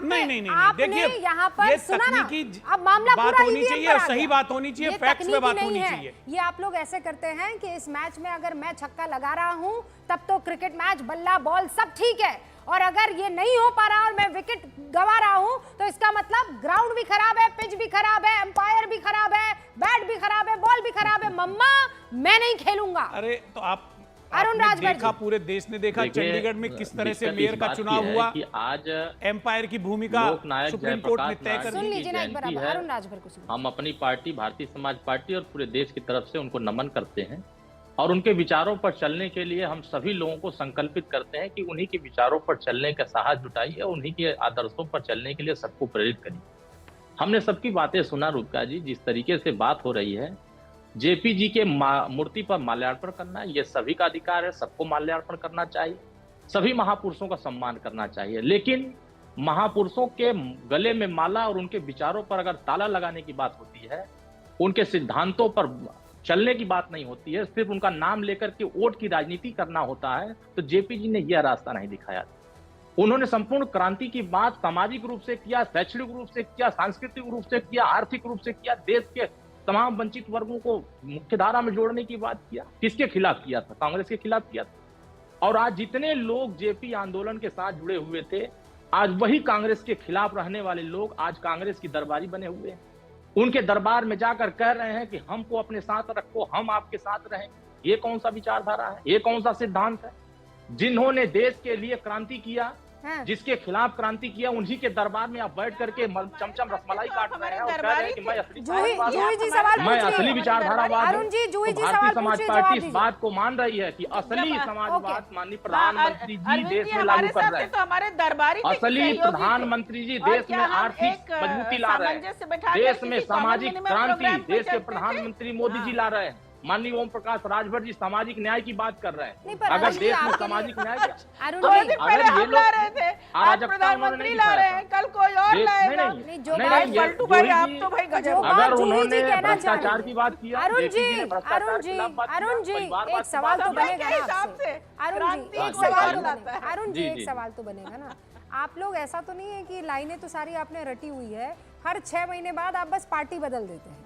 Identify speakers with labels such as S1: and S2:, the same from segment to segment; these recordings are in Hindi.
S1: आपने देखिए यहाँ पर सुना ना, अब मामला
S2: बात
S1: पूरा
S2: होनी चाहिए, सही बात होनी चाहिए, फैक्ट्स पे बात होनी चाहिए।
S1: ये आप लोग ऐसे करते हैं कि इस मैच में अगर मैं छक्का लगा रहा हूं तब तो क्रिकेट मैच, बल्ला, बॉल सब ठीक है, और अगर ये नहीं हो पा रहा और मैं विकेट गवा रहा हूं तो इसका मतलब ग्राउंड भी खराब है, पिच भी खराब है, अंपायर भी खराब है, बैट भी खराब है, बॉल भी खराब है, मम्मा मैं नहीं खेलूंगा।
S2: अरे तो आप
S1: अरुण राजभर
S2: देखा, पूरे देश ने देखा चंडीगढ़ में किस तरह से मेयर का चुनाव हुआ
S3: कि आज
S2: एम्पायर की भूमिका सुप्रीम कोर्ट ने तय कर
S1: सुन
S2: दी।
S1: लीजिए ना एक बार अरुण राजभर को सुन।
S3: हम अपनी पार्टी भारतीय समाज पार्टी और पूरे देश की तरफ से उनको नमन करते हैं और उनके विचारों पर चलने के लिए हम सभी लोगों को संकल्पित करते हैं कि उन्हीं के विचारों पर चलने का साहस जुटाइए और उन्हीं के आदर्शों पर चलने के लिए सबको प्रेरित करिए। हमने सबकी बातें सुना रुद्का जी, जिस तरीके से बात हो रही है, जेपी जी के मूर्ति पर माल्यार्पण करना ये सभी का अधिकार है, सबको माल्यार्पण करना चाहिए, सभी महापुरुषों का सम्मान करना चाहिए, लेकिन महापुरुषों के गले में माला और उनके विचारों पर अगर ताला लगाने की बात होती है, उनके सिद्धांतों पर चलने की बात नहीं होती है, सिर्फ उनका नाम लेकर के वोट की राजनीति करना होता है, तो जेपी जी ने यह रास्ता नहीं दिखाया। उन्होंने संपूर्ण क्रांति की बात सामाजिक रूप से किया, शैक्षणिक रूप से किया, सांस्कृतिक रूप से किया, आर्थिक रूप से किया, देश के तमाम वंचित वर्गों को मुख्यधारा में जोड़ने की बात किया। किसके खिलाफ किया था? कांग्रेस के खिलाफ किया था। और आज जितने लोग जेपी आंदोलन के साथ जुड़े हुए थे, आज वही कांग्रेस के खिलाफ रहने वाले लोग आज कांग्रेस की दरबारी बने हुए हैं। उनके दरबार में जाकर कह रहे हैं कि हमको अपने साथ रखो, हम आपके साथ रहेंगे। ये कौन सा विचारधारा है? ये कौन सा सिद्धांत है? जिन्होंने देश के लिए क्रांति किया, जिसके खिलाफ क्रांति किया, उन्हीं के दरबार में आप बैठ करके चमचम रसमलाई काट रहे हैं और कह रहे हैं कि मैं असली विचारधारावाद हूं। भारतीय समाज पार्टी इस बात को मान रही है कि असली समाजवाद माननीय प्रधानमंत्री जी देश में लागू कर रहे हैं। असली प्रधानमंत्री जी देश में आर्थिक मजबूती ला रहे हैं, देश में सामाजिक क्रांति देश के प्रधानमंत्री मोदी जी ला रहे हैं। माननीय ओम प्रकाश राजभर जी सामाजिक न्याय की बात कर रहे हैं। अगर देश में सामाजिक न्याय,
S4: अगर ये लोग प्रधानमंत्री ला रहे हैं, कल कोई और लाएगा। पलटू भाई, आप तो भाई गजब।
S2: अगर उन्होंने भ्रष्टाचार की बात किया,
S1: अरुण जी एक सवाल तो बनेगा ना आपसे। अरुण जी एक सवाल तो बनेगा ना, आप लोग ऐसा तो नहीं है कि लाइनें तो सारी आपने रटी हुई है, हर 6 महीने बाद आप बस पार्टी बदल देते हैं?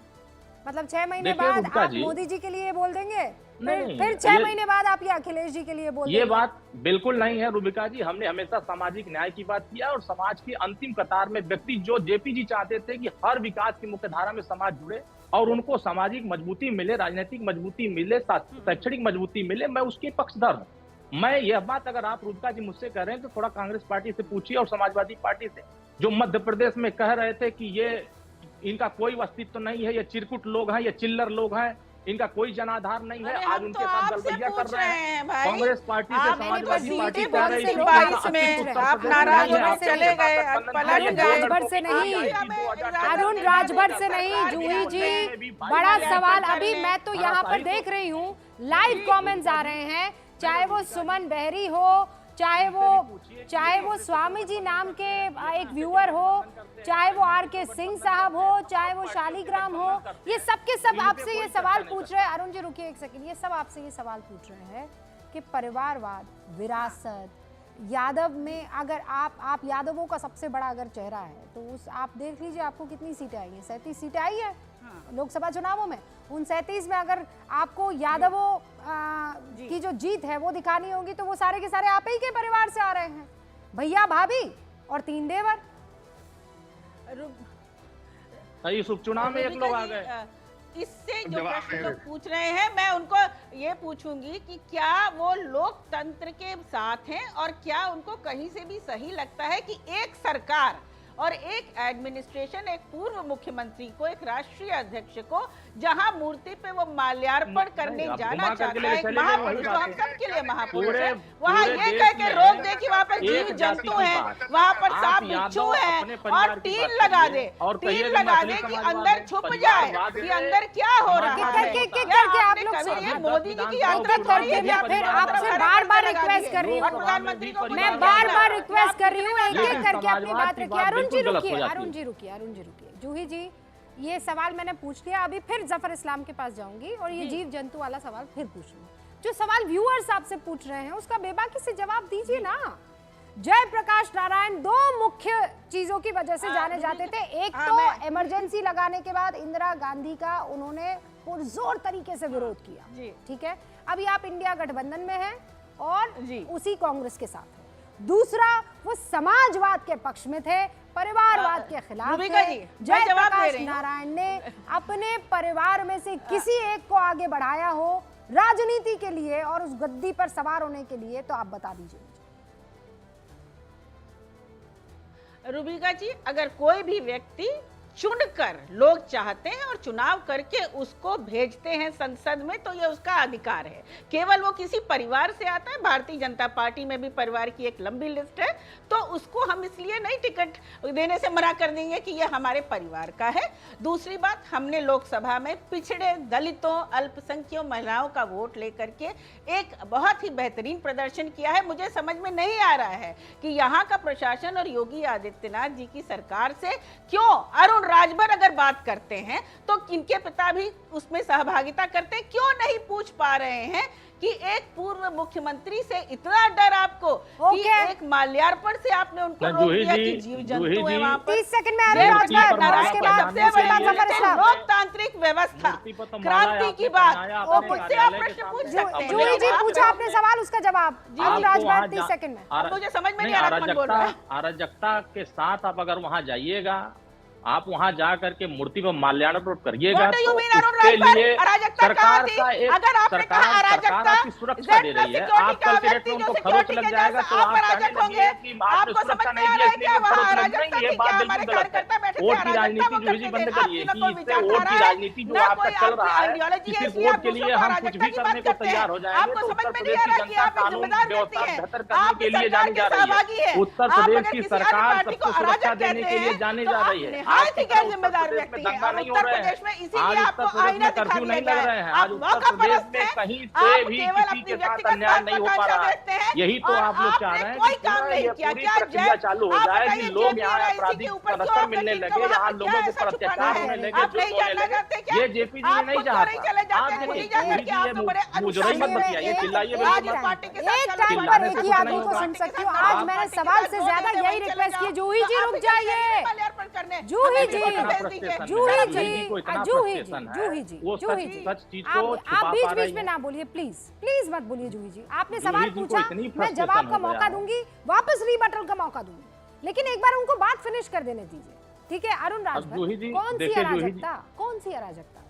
S1: मतलब 6 महीने बाद आप मोदी जी के लिए बोल देंगे, फिर 6 महीने बाद आप ये अखिलेश जी के लिए बोल देंगे?
S3: ये बात बिल्कुल नहीं है रुबिका जी। हमने हमेशा सामाजिक न्याय की बात किया और समाज की अंतिम कतार में व्यक्ति, जो जेपी जी चाहते थे कि हर विकास की मुख्यधारा में समाज जुड़े और उनको सामाजिक मजबूती मिले, राजनीतिक मजबूती मिले, शैक्षणिक मजबूती मिले, मैं उसके पक्षधर हूँ। मैं यह बात अगर आप रुबिका जी मुझसे कह रहे हैं तो थोड़ा कांग्रेस पार्टी से पूछिए और समाजवादी पार्टी से, जो मध्य प्रदेश में कह रहे थे कि ये इनका कोई अस्तित्व तो नहीं है, ये चिरकुट लोग हैं, ये चिल्लर लोग हैं, इनका कोई जनाधार नहीं है, आज उनके साथ गलबैया कर रहे हैं। कांग्रेस पार्टी से समाजवादी पार्टी कह रही है
S4: आप नाराज होकर चले गए,
S1: राजभर से नहीं, अरुण राजभर से नहीं, जूही जी बड़ा सवाल। अभी मैं तो यहाँ पर देख रही हूँ लाइव कमेंट्स आ रहे हैं, चाहे वो सुमन बहरी हो, चाहे वो स्वामी जी नाम के एक व्यूअर हो, चाहे वो आर.के. सिंह साहब हो, चाहे वो शालिग्राम हो, ये सब के सब आपसे ये सवाल पूछ रहे हैं। अरुण जी रुकिए एक सेकंड, ये सब आपसे ये सवाल पूछ रहे हैं कि परिवारवाद, विरासत, यादव में अगर आप यादवों का सबसे बड़ा अगर चेहरा है तो उस आप देख लीजिए आपको कितनी सीटें आई हैं, 37 सीटें आई है लोकसभा चुनावों में। उन 37 में अगर आपको यादवों की जो जीत है वो दिखानी होगी तो वो सारे के सारे आप ही के परिवार से आ रहे हैं, भैया भाभी और 3 देवर।
S3: इस उपचुनाव में एक लोग आ गए।
S4: इससे जो प्रश्न लोग पूछ रहे हैं, मैं उनको ये पूछूंगी कि क्या वो लोकतंत्र के साथ हैं और क्या उनको कहीं से भी सही लगता है कि एक सरकार और एक एडमिनिस्ट्रेशन, एक पूर्व मुख्यमंत्री को, एक राष्ट्रीय अध्यक्ष को, जहां मूर्ति पे वो माल्यार्पण करने जाना चाहता है, महापुरुष तो हम सबके लिए महापुरुष है, वहां ये कह के रोक दे कि वहां पर जीव जंतु हैं, वहां पर सांप बिच्छू हैं और टीन लगा दे कि अंदर छुप जाए कि अंदर क्या हो रहा है। मोदी जी की यात्रा करके मैं फिर आपसे बार-बार रिक्वेस्ट कर रही हूँ, प्रधानमंत्री को मैं बार-बार रिक्वेस्ट कर रही हूँ, एक-एक करके अपनी बात रखिए। अरुण जी रुकिए। जूही जी ये सवाल मैंने पूछ लिया, अभी फिर जफर इस्लाम के पास जाऊंगी और ये जीव जंतु वाला सवाल फिर पूछूंगी। जो सवाल व्यूअर्स आपसे पूछ रहे हैं उसका बेबाकी से जवाब दीजिए ना।
S1: जयप्रकाश नारायण दो मुख्य चीजों की वजह से जाने जाते थे। एक तो इमरजेंसी लगाने के बाद इंदिरा गांधी का उन्होंने पुरजोर तरीके से विरोध किया, ठीक है। अभी आप इंडिया गठबंधन में हैं और उसी कांग्रेस के साथ हैं। दूसरा, वो समाजवाद के पक्ष में थे, परिवारवाद के खिलाफ थे। जयप्रकाश नारायण ने अपने परिवार में से किसी एक को आगे बढ़ाया हो राजनीति के लिए और उस गद्दी पर सवार होने के लिए, तो आप बता दीजिए।
S4: रूबिका जी, अगर कोई भी व्यक्ति चुनकर लोग चाहते हैं और चुनाव करके उसको भेजते हैं संसद में, तो ये उसका अधिकार है। केवल वो किसी परिवार से आता है, भारतीय जनता पार्टी में भी परिवार की एक लंबी लिस्ट है, तो उसको हम इसलिए नहीं टिकट देने से मना कर देंगे कि ये हमारे परिवार का है। दूसरी बात, हमने लोकसभा में पिछड़े दलितों, अल्पसंख्यकों, महिलाओं का वोट लेकर के एक बहुत ही बेहतरीन प्रदर्शन किया है। मुझे समझ में नहीं आ रहा है कि यहाँ का प्रशासन और योगी आदित्यनाथ जी की सरकार से क्यों अरुण राजभर अगर बात करते हैं तो इनके पिता भी उसमें सहभागिता करते हैं, क्यों नहीं पूछ पा रहे हैं कि एक पूर्व मुख्यमंत्री से इतना डर आपको कि एक माल्यार्पण से आपने उनको रोक दिया कि जीव जंतु है वहां पर।
S1: 30 सेकंड में
S4: लोकतांत्रिक व्यवस्था, क्रांति की बात, मुझसे आप प्रश्न पूछ सकते हैं।
S1: जूही जी पूछा आपने सवाल, उसका जवाब राजभर 30 सेकंड में।
S4: मुझे समझ में नहीं आ रहा कौन बोल रहा है।
S3: अराजकता के साथ आप अगर वहां जाइएगा, आप वहां जा करके मूर्ति पर माल्यार्पण करिएगा, तो उसके लिए सरकार का एक सरकार की सुरक्षा दे रही है। आप कल के डेट में उनको खरोच लग जाएगा तो आप कहने लगिए कि आपने सुरक्षा नहीं दी इसलिए खरोच लग जाएंगे। ये बात बिल्कुल गलत है। वोट की राजनीति जो ही बंद करिए कि इससे वोट की राजनीति जो आपका चल रहा है कि सिर्फ वोट के लिए हम कुछ भी करने को तैयार हो जाएंगे। तो उत्तर प्रदेश की जनता कानून व्यवस्था बेहतर करने के लिए जानी जा रही है। उत्तर प्रदेश की सरकार सबको सुरक्षा देने के लिए जानी जा रही है।
S4: जिम्मेदार व्यक्ति हैं। उत्तर प्रदेश में इसीलिए आपको आईना दिखा दिया गया है।
S3: आज उत्तर प्रदेश में कहीं से भी किसी के साथ अन्याय नहीं हो पा रहा है। यही तो आप लोग चाह रहे हैं कि पूरी प्रक्रिया चालू हो जाए कि लोग यहाँ आपराधिक प्रदर्शन मिलने लगे, यहाँ लोगों के ऊपर अत्याचार होने लगे, ये जेपी जी नहीं चाहता। आप देखिए मुजरई मत बतियाइए, चिल्लाइए।
S1: एक टाइम पर एक ही आदमी को सुन सकती हूँ। आज मैंने सवाल से ज्यादा यही रिक्वेस्ट की, जूही जी रुक जाइए, जूही जी, आप बीच बीच में ना बोलिए, प्लीज प्लीज मत बोलिए। जूही जी, आपने सवाल पूछा, मैं जवाब का मौका दूंगी, वापस रिबटल का मौका दूंगी, लेकिन एक बार उनको बात फिनिश कर देने दीजिए, ठीक है। अरुण राजभर, कौन सी अराजकता, कौन सी अराजकता?